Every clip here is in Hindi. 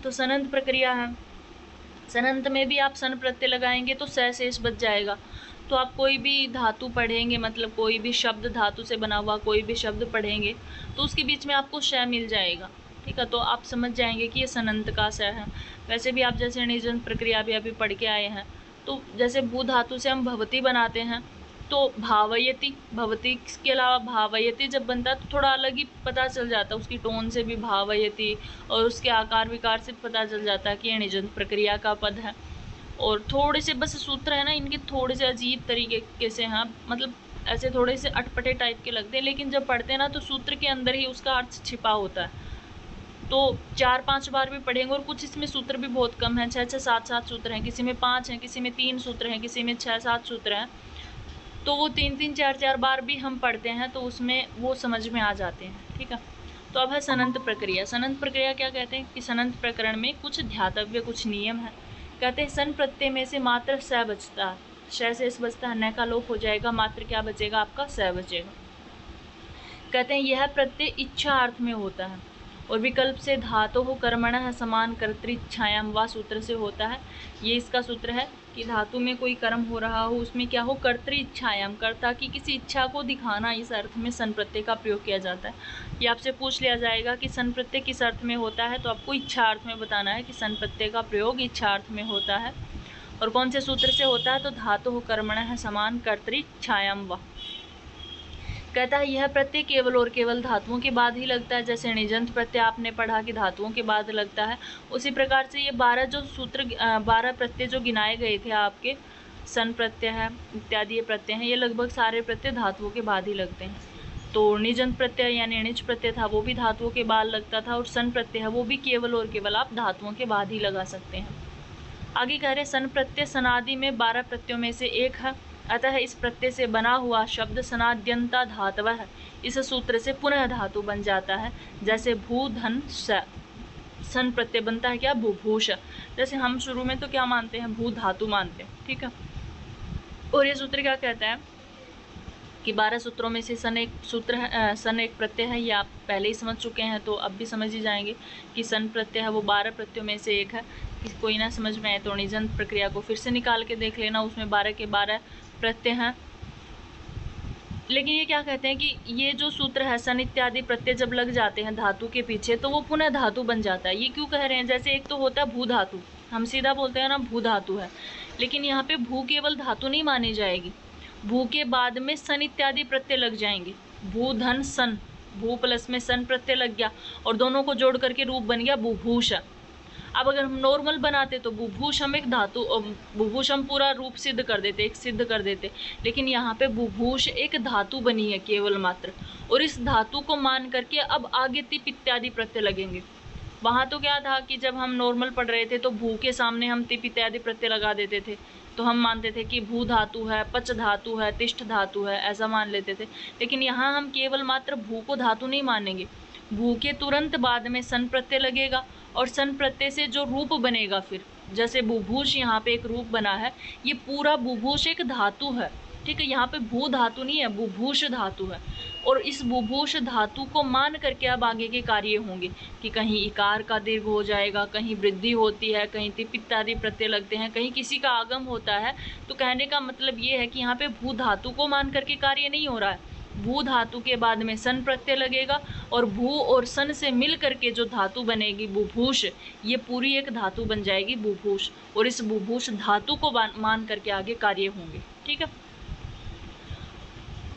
तो सनंत प्रक्रिया है। सनंत में भी आप सन प्रत्यय लगाएंगे तो स शेष बच जाएगा। तो आप कोई भी धातु पढ़ेंगे, मतलब कोई भी शब्द धातु से बना हुआ कोई भी शब्द पढ़ेंगे तो उसके बीच में आपको श मिल जाएगा। ठीक है, तो आप समझ जाएंगे कि ये सनंत का स है। वैसे भी आप जैसे निजंत प्रक्रिया भी अभी पढ़ के आए हैं, तो जैसे भू धातु से हम भवती बनाते हैं, तो भावयति, भवती के अलावा भावयति जब बनता है तो थोड़ा अलग ही पता चल जाता है, उसकी टोन से भी भावयति और उसके आकार विकार से पता चल जाता है कि ये निजंत प्रक्रिया का पद है। और थोड़े से बस सूत्र है ना, इनके थोड़े से अजीब तरीके से हैं, मतलब ऐसे थोड़े से अटपटे टाइप के लगते हैं, लेकिन जब पढ़ते हैं ना तो सूत्र के अंदर ही उसका अर्थ छिपा होता है। तो 4-5 बार भी पढ़ेंगे। और कुछ इसमें सूत्र भी बहुत कम हैं, 6-6, 7-7 सूत्र हैं, किसी में 5 हैं, किसी में 3 सूत्र हैं, किसी में 6-7 सूत्र हैं। तो वो 3-3, 4-4 बार भी हम पढ़ते हैं तो उसमें वो समझ में आ जाते हैं। ठीक है, तो अब है सनंत प्रक्रिया। सनंत प्रक्रिया क्या कहते हैं कि सनंत प्रकरण में कुछ ध्यातव्य, कुछ नियम है। कहते हैं सन प्रत्यय में से मात्र स बचता है, श शेष बचता है, न का लोप हो जाएगा, मात्र क्या बचेगा आपका स बचेगा। कहते हैं यह प्रत्यय इच्छा अर्थ में होता है और विकल्प से धातु कर्मणः समान कर्तृच्छायाम व सूत्र से होता है। ये इसका सूत्र है कि धातु में कोई कर्म हो रहा हो, उसमें क्या हो, कर्तृच्छायाम, कर्ता की किसी इच्छा को दिखाना, इस अर्थ में सन प्रत्यय का प्रयोग किया जाता है। ये आपसे पूछ लिया जाएगा कि सन प्रत्यय किस अर्थ में होता है, तो आपको इच्छा अर्थ में बताना है कि सन प्रत्यय का प्रयोग इच्छा अर्थ में होता है। और कौन से सूत्र से होता है, तो धातु कर्मणः समान कर्तृच्छायाम व। कहता है यह प्रत्यय केवल और केवल धातुओं के बाद ही लगता है। जैसे निजंत प्रत्यय आपने पढ़ा कि धातुओं के बाद लगता है, उसी प्रकार से ये 12 प्रत्यय जो गिनाए गए थे आपके, सन प्रत्यय है इत्यादि ये प्रत्यय हैं, ये लगभग सारे प्रत्यय धातुओं के बाद ही लगते हैं। तो निजंत प्रत्यय यानी णिज प्रत्यय था वो भी धातुओं के बाद लगता था, और सन प्रत्यय है वो भी केवल और केवल आप धातुओं के बाद ही लगा सकते हैं। आगे कह रहे सन प्रत्यय सनादि में 12 प्रत्ययों में से एक है, अतः इस प्रत्यय से बना हुआ शब्द सनाद्यंता धातव है। इस सूत्र से पुनः धातु बन जाता है। जैसे भू धन स, सन प्रत्यय बनता है क्या, भूभूष। जैसे हम शुरू में तो क्या मानते हैं, भू धातु मानते हैं। ठीक है, और ये सूत्र क्या कहता है कि 12 सूत्रों में से सन एक सूत्र है, सन एक प्रत्यय है। ये आप पहले ही समझ चुके हैं, तो अब भी समझ ही जाएंगे कि सन प्रत्यय है वो 12 प्रत्ययों में से एक है। कोई ना समझ में आए तो निजंत प्रक्रिया को फिर से निकाल के देख लेना, उसमें 12 के 12 प्रत्यय हैं। लेकिन ये क्या कहते हैं कि ये जो सूत्र है सन इत्यादि प्रत्यय जब लग जाते हैं धातु के पीछे तो वो पुनः धातु बन जाता है। ये क्यों कह रहे हैं, जैसे एक तो होता है भू धातु, हम सीधा बोलते हैं ना भू धातु है, लेकिन यहाँ पे भू केवल धातु नहीं मानी जाएगी, भू के बाद में सन इत्यादि प्रत्यय लग जाएंगे। भू धन सन, भू प्लस में सन प्रत्यय लग गया और दोनों को जोड़ करके रूप बन गया बुभूष। अब अगर हम नॉर्मल बनाते तो बुभूषम एक धातु, बुभूषम पूरा रूप सिद्ध कर देते, एक सिद्ध कर देते, लेकिन यहाँ पे बुभूष एक धातु बनी है केवल मात्र, और इस धातु को मान करके अब आगे तिप इत्यादि प्रत्यय लगेंगे। वहाँ तो क्या था कि जब हम नॉर्मल पढ़ रहे थे तो भू के सामने हम तिप इत्यादि प्रत्यय लगा देते थे, तो हम मानते थे कि भू धातु है, पच धातु है, तिष्ठ धातु है, ऐसा मान लेते थे। लेकिन यहाँ हम केवल मात्र भू को धातु नहीं मानेंगे, भू के तुरंत बाद में सन प्रत्यय लगेगा और सन प्रत्यय से जो रूप बनेगा, फिर जैसे बुभूष यहाँ पे एक रूप बना है, ये पूरा बुभूष एक धातु है। ठीक है, यहाँ पे भू धातु नहीं है, बुभूष धातु है, और इस बुभूष धातु को मान करके अब आगे के कार्य होंगे कि कहीं इकार का दीर्घ हो जाएगा, कहीं वृद्धि होती है, कहीं तिप इत्यादि प्रत्यय लगते हैं, कहीं किसी का आगम होता है। तो कहने का मतलब ये है कि यहाँ पे भू धातु को मान करके कार्य नहीं हो रहा है, भू धातु के बाद में सन प्रत्यय लगेगा और भू और सन से मिल करके जो धातु बनेगी बुभूष, ये पूरी एक धातु बन जाएगी बुभूष, और इस बुभूष धातु को मान करके आगे कार्य होंगे। ठीक है,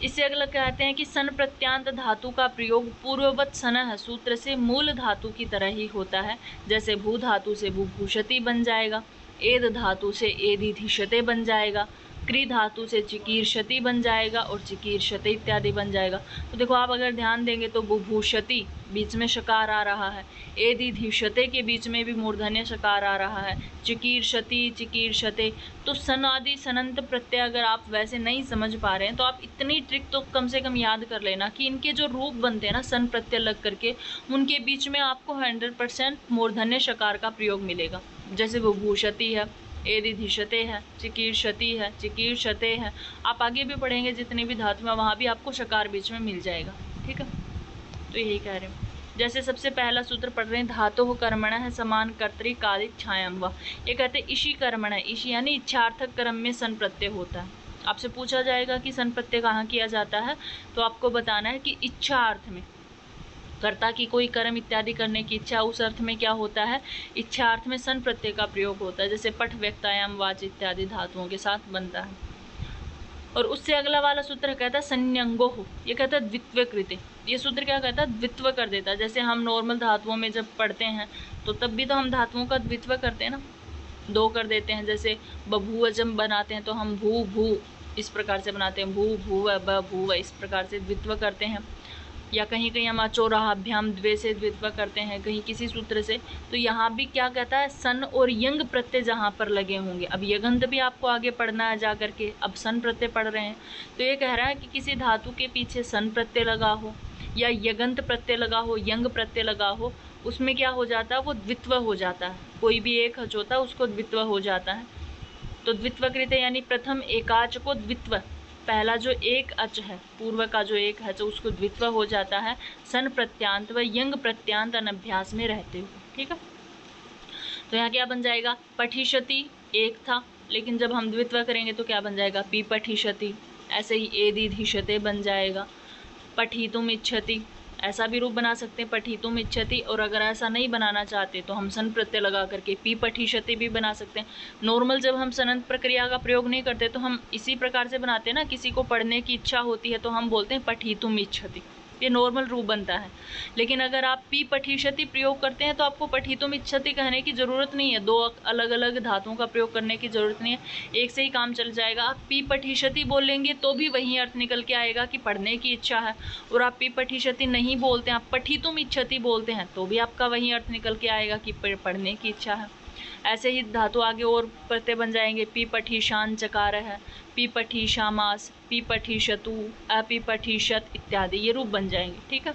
इससे अगला कहते हैं कि सन प्रत्यांत धातु का प्रयोग पूर्ववत सनह सूत्र से मूल धातु की तरह ही होता है। जैसे भू धातु से बुभूषति बन जाएगा, एद धातु से एदिधिषते बन जाएगा, क्री धातु से चिकीर्षति बन जाएगा और चिकीर्षते इत्यादि बन जाएगा। तो देखो आप अगर ध्यान देंगे तो बुभूषति बीच में शकार आ रहा है, एदिधिषते के बीच में भी मूर्धन्य शकार आ रहा है, चिकीर्षति चिकीर्षते। तो सन आदि सनंत प्रत्यय अगर आप वैसे नहीं समझ पा रहे हैं तो आप इतनी ट्रिक तो कम से कम याद कर लेना कि इनके जो रूप बनते हैं ना सन प्रत्यय लग करके, उनके बीच में आपको 100% मूर्धन्य शकार का प्रयोग मिलेगा। जैसे बुभूषति है, एदिधिषते है, चिकीर्षति है, चिकीर्षते है, आप आगे भी पढ़ेंगे जितनी भी धातु है वहाँ भी आपको शकार बीच में मिल जाएगा। ठीक है, तो यही कह रहे हैं। जैसे सबसे पहला सूत्र पढ़ रहे हैं, धातुः कर्मणः समान कर्तृकादिक छायाम व। ये कहते हैं इशी कर्मणः, इशी यानी इच्छार्थक कर्म में सन प्रत्यय होता है। आपसे पूछा जाएगा कि सन प्रत्यय कहाँ किया जाता है, तो आपको बताना है कि इच्छा अर्थ में, कर्ता की कोई कर्म इत्यादि करने की इच्छा, उस अर्थ में क्या होता है, इच्छा अर्थ में सन प्रत्यय का प्रयोग होता है। जैसे पठ, व्यक्तायाम, वाच इत्यादि धातुओं के साथ बनता है। और उससे अगला वाला सूत्र कहता है संयंगो हो, ये कहता है द्वित्व कृते। ये सूत्र क्या कहता है, द्वित्व कर देता है। जैसे हम नॉर्मल धातुओं में जब पढ़ते हैं तो तब भी तो हम धातुओं का द्वित्व करते हैं ना, दो कर देते हैं। जैसे बभूवजम बनाते हैं तो हम भू भू इस प्रकार से बनाते हैं, भू भूव ब भूव, इस प्रकार से द्वित्व करते हैं। या कहीं कहीं हम अचोराभ्याम द्वे से द्वित्व करते हैं, कहीं किसी सूत्र से। तो यहाँ भी क्या कहता है, सन और यंग प्रत्यय जहाँ पर लगे होंगे। अब यगंत भी आपको आगे पढ़ना है जा करके, अब सन प्रत्यय पढ़ रहे हैं तो ये कह रहा है कि किसी धातु के पीछे सन प्रत्यय लगा हो या यगंत प्रत्यय लगा हो, यंग प्रत्यय लगा हो, उसमें क्या हो जाता है, वो द्वित्व हो जाता है। कोई भी एक हच होता है उसको द्वित्व हो जाता है। तो द्वित्वकृत यानी प्रथम एकाच को द्वित्व, पहला जो एक अच है, पूर्व का जो एक है, तो उसको द्वित्व हो जाता है सन प्रत्यांत व यंग प्रत्यांत अनभ्यास में रहते हुए। ठीक है, तो यहाँ क्या बन जाएगा, पठिष्यति एक था, लेकिन जब हम द्वित्व करेंगे तो क्या बन जाएगा, पी पठिष्यति। ऐसे ही एदिधिष्यते बन जाएगा। पठितुम इच्छति, ऐसा भी रूप बना सकते हैं, पठितुम इच्छति। और अगर ऐसा नहीं बनाना चाहते तो हम सन प्रत्यय लगा करके पी पठिष्यति भी बना सकते हैं। नॉर्मल जब हम सनंत प्रक्रिया का प्रयोग नहीं करते तो हम इसी प्रकार से बनाते हैं ना, किसी को पढ़ने की इच्छा होती है तो हम बोलते हैं पठितुम इच्छति, ये नॉर्मल रूप बनता है। लेकिन अगर आप पी पठिष्यति प्रयोग करते हैं तो आपको पठितुम इच्छति कहने की ज़रूरत नहीं है, दो अलग अलग धातुओं का प्रयोग करने की ज़रूरत नहीं है, एक से ही काम चल जाएगा। आप पी पठिष्यति बोलेंगे तो भी वही अर्थ निकल के आएगा कि पढ़ने की इच्छा है, और आप पी पठिष्यति नहीं बोलते हैं, आप पठितुम इच्छति बोलते हैं तो भी आपका वही अर्थ निकल के आएगा कि पढ़ने की इच्छा है। ऐसे ही धातु आगे और प्रत्यय बन जाएंगे, पी पठिशान चकार है, पी पठिशामास, पी पठिशतु, अपी पठिशत इत्यादि, ये रूप बन जाएंगे। ठीक है,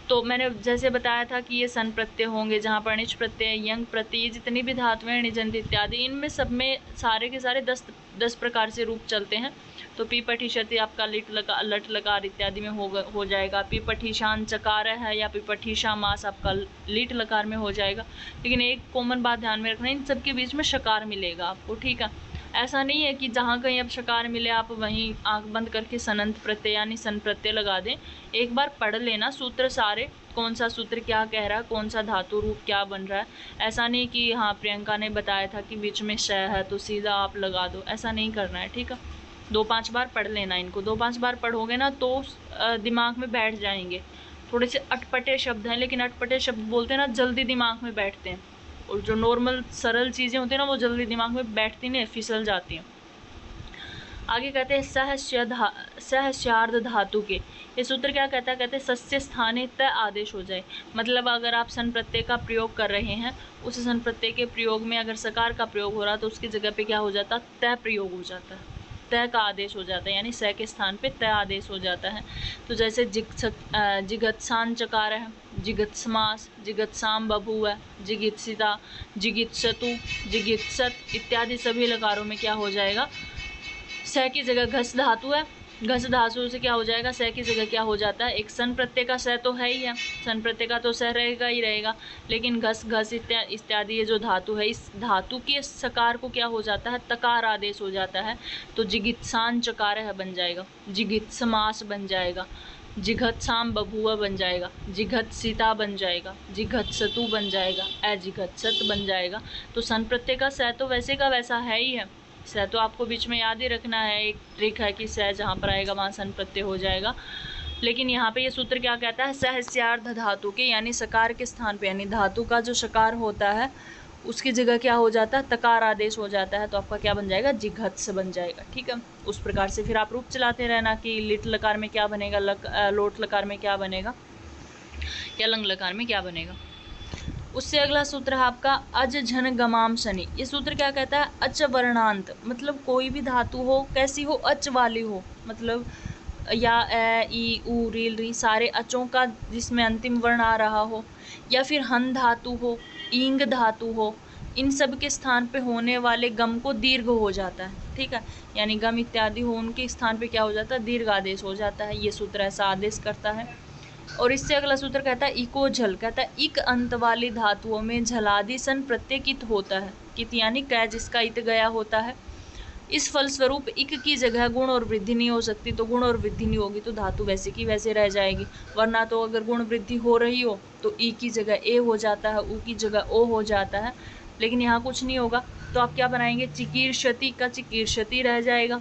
तो मैंने जैसे बताया था कि ये सन प्रत्यय होंगे, जहाँ पर निच प्रत्यय, यंग प्रत्यय, जितनी भी धातुएं निजंत इत्यादि, इनमें सब में सारे के सारे 10 प्रकार से रूप चलते हैं। तो पी पठिशति आपका लट लकार इत्यादि में हो जाएगा। पी पठिशान चकार है या पी पठिशा मास आपका लीट लकार में हो जाएगा। लेकिन एक कॉमन बात ध्यान में रखना, इन सबके बीच में शकार मिलेगा आपको। ठीक है, ऐसा नहीं है कि जहाँ कहीं अब शकार मिले आप वहीं आंख बंद करके सनंत प्रत्यय यानी सन प्रत्यय लगा दें। एक बार पढ़ लेना सूत्र सारे, कौन सा सूत्र क्या कह रहा है, कौन सा धातु रूप क्या बन रहा है। ऐसा नहीं कि हाँ प्रियंका ने बताया था कि बीच में श है तो सीधा आप लगा दो, ऐसा नहीं करना है। ठीक है, 2-5 बार पढ़ लेना इनको। 2-5 बार पढ़ोगे ना तो दिमाग में बैठ जाएंगे। थोड़े से अटपटे शब्द हैं, लेकिन अटपटे शब्द बोलते हैं ना जल्दी दिमाग में बैठते हैं, और जो नॉर्मल सरल चीज़ें होती हैं ना वो जल्दी दिमाग में बैठती नहीं, फिसल जाती हैं। आगे कहते हैं सहस्यार्ध धातु के, ये सूत्र क्या कहता है, कहते हैं सस्य स्थाने त आदेश हो जाए। मतलब अगर आप सन प्रत्यय का प्रयोग कर रहे हैं, उस सन प्रत्यय के प्रयोग में अगर सकार का प्रयोग हो रहा तो उसकी जगह पे क्या हो जाता है, त प्रयोग हो जाता है, त का आदेश हो जाता है, यानी स के स्थान पे त आदेश हो जाता है। तो जैसे जिगत्सान चकार है, जिगत्समास, जिगत्साम बभूव, जिगित्सिता, जिगित्सतु, जिगित्सत इत्यादि सभी लकारों में क्या हो जाएगा, स की जगह घस धातु है, घस धातु से क्या हो जाएगा, स की जगह क्या हो जाता है, एक सन प्रत्यय का स तो है ही है, सन प्रत्यय का तो स रहेगा ही रहेगा, लेकिन घस घस इत्यादि ये जो धातु है, इस धातु के सकार को क्या हो जाता है, तकार आदेश हो जाता है। तो जिगित्सान चकार है बन जाएगा, जिगित्समास बन जाएगा, जिघत्साम बभुआ बन जाएगा, जिघत्सिता बन जाएगा, जिघत्सतु बन जाएगा, अजिघत्सत बन जाएगा। तो सन प्रत्यय का स तो वैसे का वैसा है ही है, स तो आपको बीच में याद ही रखना है, एक ट्रिक है कि स जहाँ पर आएगा वहाँ सन प्रत्यय हो जाएगा। लेकिन यहाँ पे ये सूत्र क्या कहता है, सहस्यार्ध धातु के, यानी सकार के स्थान पे, यानी धातु का जो सकार होता है उसकी जगह क्या हो जाता है, तकार आदेश हो जाता है। तो आपका क्या बन जाएगा, जिघत्स बन जाएगा। ठीक है, उस प्रकार से फिर आप रूप चलाते रहना कि लिट लकार में क्या बनेगा, लोट लकार में क्या बनेगा, या लंग लकार में क्या बनेगा। उससे अगला सूत्र है आपका अज झन गमाम शनि। ये सूत्र क्या कहता है, अच वर्णांत, मतलब कोई भी धातु हो कैसी हो, अच वाली हो, मतलब या ए ई उ रील री सारे अचों का जिसमें अंतिम वर्ण आ रहा हो, या फिर हन धातु हो, ईंग धातु हो, इन सब के स्थान पे होने वाले गम को दीर्घ हो जाता है। ठीक है, यानी गम इत्यादि हो उनके स्थान पे क्या हो जाता है, दीर्घ आदेश हो जाता है। ये सूत्र ऐसा आदेश करता है। और इससे अगला सूत्र कहता है इको झल, कहता है इक अंत वाली धातुओं में झलादि सन प्रत्यय कित होता है। कित यानी कै जिसका इत गया होता है। इस फलस्वरूप इक की जगह गुण और वृद्धि नहीं हो सकती, तो गुण और वृद्धि नहीं होगी तो धातु वैसे की वैसे रह जाएगी। वरना तो अगर गुण वृद्धि हो रही हो तो ई की जगह ए हो जाता है, ऊ की जगह ओ हो जाता है, लेकिन यहाँ कुछ नहीं होगा। तो आप क्या बनाएंगे, चिकीर्षति का चिकीर्षति रह जाएगा।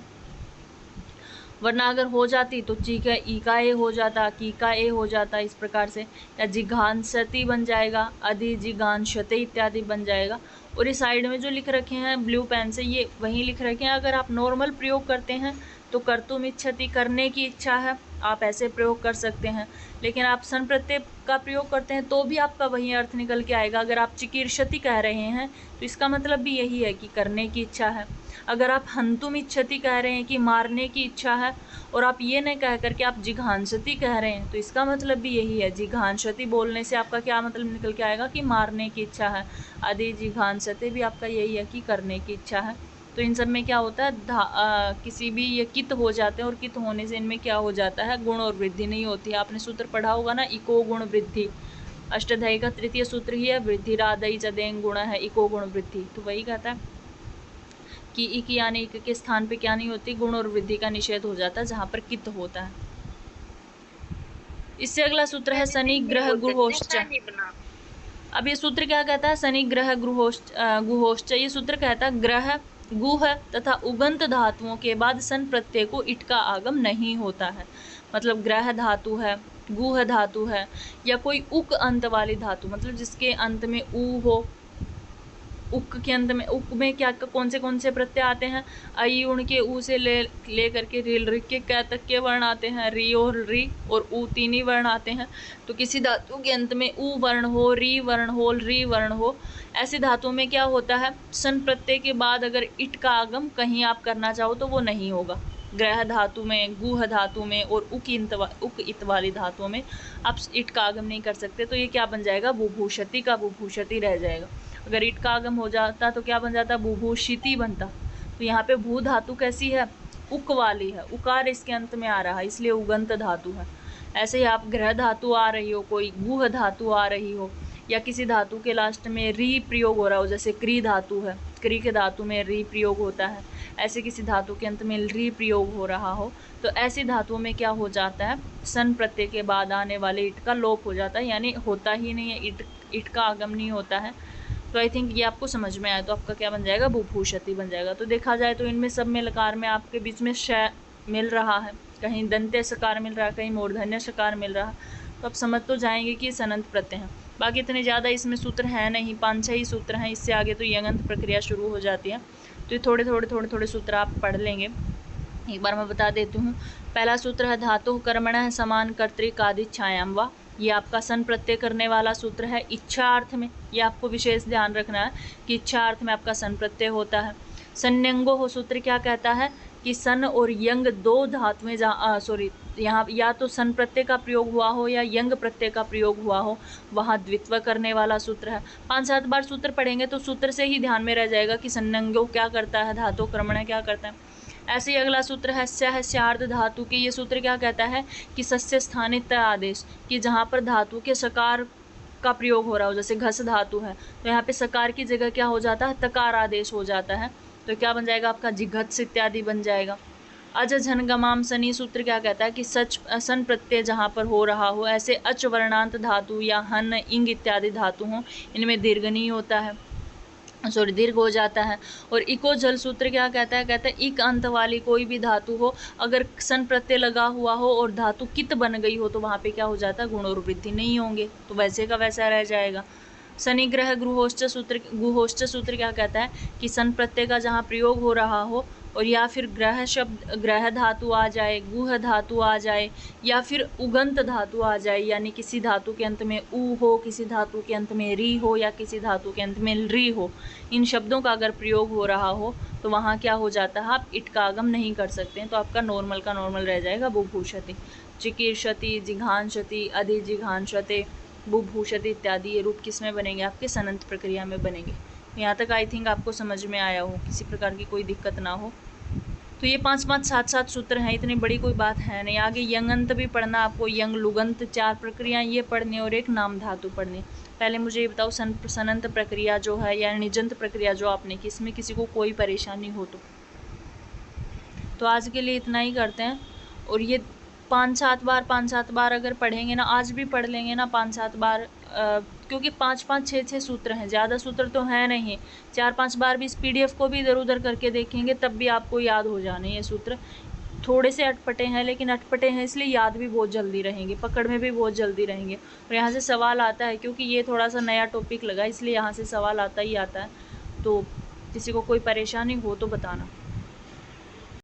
वरना अगर हो जाती तो ची का ई का ए हो जाता, की का ए हो जाता इस प्रकार से, या जिघांसति बन जाएगा, अधि जिघांसते इत्यादि बन जाएगा। और इस साइड में जो लिख रखे हैं ब्लू पेन से, ये वही लिख रखे हैं। अगर आप नॉर्मल प्रयोग करते हैं तो कर्तुम इच्छति, करने की इच्छा है, आप ऐसे प्रयोग कर सकते हैं। लेकिन आप सन प्रत्यय का प्रयोग करते हैं तो भी आपका वही अर्थ निकल के आएगा। अगर आप चिकीर्षति कह रहे हैं तो इसका मतलब भी यही है कि करने की इच्छा है। अगर आप हंतुम इच्छति कह रहे हैं कि मारने की इच्छा है, और आप ये नहीं कह करके आप जिघांसति कह रहे हैं तो इसका मतलब भी यही है। जिघांसति बोलने से आपका क्या मतलब निकल के आएगा कि मारने की इच्छा है। आदि जिघांसते भी आपका यही है कि करने की इच्छा है। तो इन सब में क्या होता है, किसी भी ये कित हो जाते हैं, और कित होने से इनमें क्या हो जाता है, गुण और वृद्धि नहीं होती है। आपने सूत्र पढ़ा होगा ना, इको गुण वृद्धि। अष्टाध्यायी का तृतीय सूत्र ही है, वृद्धिरादयी चदेंग गुण है इको गुण वृद्धि। तो वही कहता है कि इक यानी इक के स्थान पे क्या नहीं होती, गुण और वृद्धि का निषेध हो जाता है जहाँ पर कित होता है। इससे अगला सूत्र है शनि ग्रह गुहोश्च। अब ये सूत्र क्या कहता है, शनि ग्रह गुहोश्च। ये सूत्र कहता है ग्रह, गुह तथा उगंत धातुओं के बाद सन प्रत्यय को इट का आगम नहीं होता है। मतलब ग्रह धातु है, गुह धातु है, या कोई उक अंत वाली धातु, मतलब जिसके अंत में ऊ हो। उक के अंत में, उक में क्या कौन से प्रत्यय आते हैं, आई उण के ऊ से ले करके रील रि के कै तक के वर्ण आते हैं, री और री और ऊ तीन ही वर्ण आते हैं। तो किसी धातु के अंत में ऊ वर्ण हो, री वर्ण हो, री वर्ण हो, ऐसी धातु में क्या होता है, सन प्रत्यय के बाद अगर इट का आगम कहीं आप करना चाहो तो वो नहीं होगा। ग्रह धातु में, गुह धातु में और उक इत वाली धातुओं में आप इट का आगम नहीं कर सकते। तो ये क्या बन जाएगा, बुभूषति का बुभूषति रह जाएगा। अगर इट का आगम हो जाता तो क्या बन जाता, बुभूषिति बनता। तो यहाँ पे भू धातु कैसी है, उक वाली है, उकार इसके अंत में आ रहा है, इसलिए उगंत धातु है। ऐसे ही आप ग्रह धातु आ रही हो, कोई गुह धातु आ रही हो, या किसी धातु के लास्ट में री प्रयोग हो रहा हो, जैसे क्री धातु है, क्री के धातु में री प्रयोग होता है, ऐसे किसी धातु के अंत में री प्रयोग हो रहा हो, तो ऐसी धातुओं में क्या हो जाता है, सन प्रत्यय के बाद आने वाले इट का लोप हो जाता है, यानी होता ही नहीं है, इट का आगम नहीं होता है। तो आई थिंक ये आपको समझ में आया। तो आपका क्या बन जाएगा, बुभूषति बन जाएगा। तो देखा जाए तो इनमें सब में लकार में आपके बीच में श मिल रहा है, कहीं दंत्य सकार मिल रहा है, कहीं मूर्धन्य सकार मिल रहा है। तो आप समझ तो जाएंगे कि सनंत प्रत्यय हैं। बाकी इतने ज़्यादा इसमें सूत्र हैं नहीं, 5-6 ही सूत्र हैं। इससे आगे तो यंगंत प्रक्रिया शुरू हो जाती है। तो ये थोड़े सूत्र आप पढ़ लेंगे। एक बार मैं बता देती हूँ। पहला सूत्र है धातु कर्मणः समान कर्तृकादिच्छायाम वा। ये आपका सन प्रत्यय करने वाला सूत्र है इच्छा अर्थ में। ये आपको विशेष ध्यान रखना है कि इच्छा अर्थ में आपका सन प्रत्यय होता है। संयंगो हो सूत्र क्या कहता है कि सन और यंग दो धातुएं यहाँ या तो सन प्रत्यय का प्रयोग हुआ हो या यंग प्रत्यय का प्रयोग हुआ हो, वहाँ द्वित्व करने वाला सूत्र है। 5-7 बार सूत्र पढ़ेंगे तो सूत्र से ही ध्यान में रह जाएगा कि संयंगो क्या करता है, धातु क्रमण क्या करता है। ऐसे ही अगला सूत्र है स्यार्ध धातु के। ये सूत्र क्या कहता है कि सस्य स्थानित आदेश, कि जहाँ पर धातु के सकार का प्रयोग हो रहा हो, जैसे घस धातु है तो यहाँ पे सकार की जगह क्या हो जाता है, तकार आदेश हो जाता है। तो क्या बन जाएगा आपका, जिघत्स इत्यादि बन जाएगा। अज झन गमाम सनी सूत्र क्या कहता है कि सन प्रत्यय जहाँ पर हो रहा हो, ऐसे अच वर्णांत धातु या हन इंग इत्यादि धातु हों, इनमें दीर्घ नहीं होता है, दीर्घ हो जाता है। और इको जल सूत्र क्या कहता है, कहता है इक अंत वाली कोई भी धातु हो, अगर सन प्रत्यय लगा हुआ हो और धातु कित बन गई हो तो वहाँ पे क्या हो जाता है, गुण और वृद्धि नहीं होंगे, तो वैसे का वैसा रह जाएगा। शनिग्रह गुहोश्च सूत्र क्या कहता है कि सन प्रत्यय का जहाँ प्रयोग हो रहा हो, और या फिर ग्रह धातु आ जाए, गुह धातु आ जाए, या फिर उगंत धातु आ जाए, यानी किसी धातु के अंत में ऊ हो, किसी धातु के अंत में री हो, या किसी धातु के अंत में री हो, इन शब्दों का अगर प्रयोग हो रहा हो तो वहाँ क्या हो जाता है, आप इट का आगम नहीं कर सकते हैं। तो आपका नॉर्मल का नॉर्मल रह जाएगा, बुभूषति, चिकीर्षति, जिघांसति, अधिजिघांसते, बुभूषति इत्यादि। ये रूप किस में बनेंगे, आपके सनंत प्रक्रिया में बनेंगे। यहाँ तक आई थिंक आपको समझ में आया हो, किसी प्रकार की कोई दिक्कत ना हो। तो ये 5-5, 7-7 सूत्र हैं, इतनी बड़ी कोई बात है नहीं। आगे यंगंत भी पढ़ना आपको, यंग लुगंत, 4 प्रक्रियाएं ये पढ़नी और एक नाम धातु पढ़नी। पहले मुझे ये बताओ सनंत प्रक्रिया जो है या निजंत प्रक्रिया जो आपने की, इसमें किसी को कोई परेशानी हो तो आज के लिए इतना ही करते हैं। और ये 5-7 बार अगर पढ़ेंगे ना, आज भी पढ़ लेंगे ना 5-7 बार, क्योंकि 5-5, 6-6 सूत्र हैं, ज़्यादा सूत्र तो है नहीं। 4-5 बार भी इस PDF को भी इधर उधर करके देखेंगे तब भी आपको याद हो जाने ये सूत्र। थोड़े से अटपटे हैं, लेकिन अटपटे हैं इसलिए याद भी बहुत जल्दी रहेंगे, पकड़ में भी बहुत जल्दी रहेंगे। और यहाँ से सवाल आता है, क्योंकि ये थोड़ा सा नया टॉपिक लगा इसलिए यहाँ से सवाल आता ही आता है। तो किसी को कोई परेशानी हो तो बताना।